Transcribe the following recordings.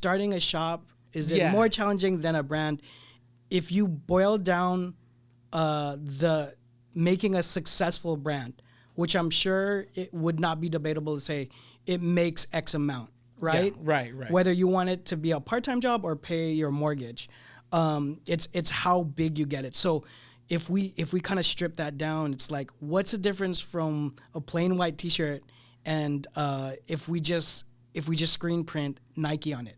starting a shop? Is it more challenging than a brand? If you boil down the making a successful brand, which I'm sure it would not be debatable to say it makes X amount, right? Yeah, right. Whether you want it to be a part-time job or pay your mortgage, it's how big you get it. So if we kind of strip that down, it's like, what's the difference from a plain white T-shirt and if we just screen print Nike on it,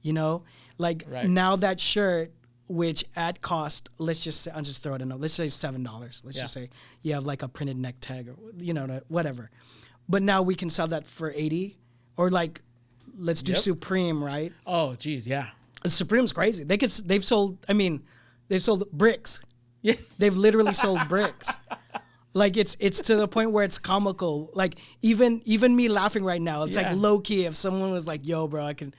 you know, like now that shirt, which at cost, let's just say, I'll just throw it in. Let's say $7. Let's just say you have like a printed neck tag or whatever, but now we can sell that for $80, or like let's do Supreme, right? Oh, geez, yeah. Supreme's crazy. They've sold bricks. Yeah, they've literally sold bricks. Like it's to the point where it's comical. Like even me laughing right now, it's like low key. If someone was like, "Yo, bro, I could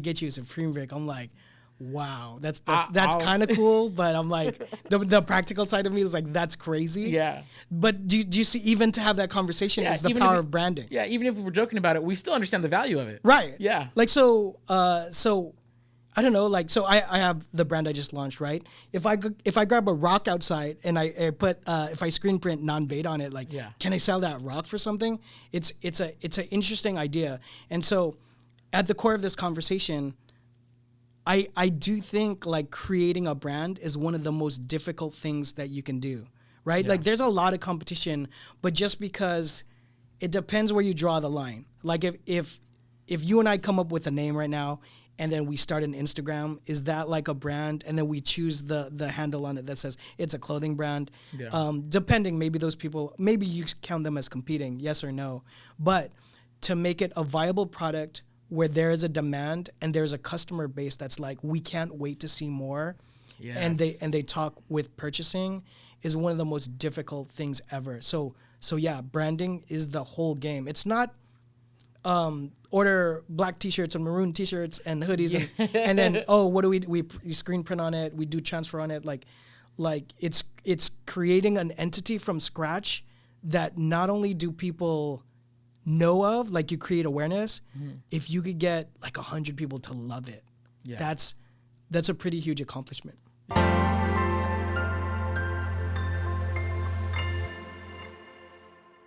get you a Supreme brick," I'm like, wow, that's kind of cool. But I'm like, the practical side of me is like, that's crazy. Yeah. But do you see, even to have that conversation is the power of branding. Yeah, even if we were joking about it, we still understand the value of it. Right. Yeah. Like so I don't know, like, so I have the brand I just launched, right? If I grab a rock outside and I put if I screen print NONBETA on it, like, can I sell that rock for something? It's an interesting idea. And so at the core of this conversation, I do think like creating a brand is one of the most difficult things that you can do, right? Yeah. Like there's a lot of competition, but just because it depends where you draw the line. Like if you and I come up with a name right now and then we start an Instagram, is that like a brand? And then we choose the handle on it that says it's a clothing brand. Yeah. Depending, maybe those people, maybe you count them as competing, yes or no. But to make it a viable product where there is a demand and there's a customer base that's like, we can't wait to see more, and they talk with purchasing, is one of the most difficult things ever. So yeah, branding is the whole game. It's not order black T-shirts and maroon T-shirts and hoodies and then what do we screen print on it, we do transfer on it. Like it's creating an entity from scratch that not only do people know of, like you create awareness. If you could get like 100 people to love it, that's a pretty huge accomplishment.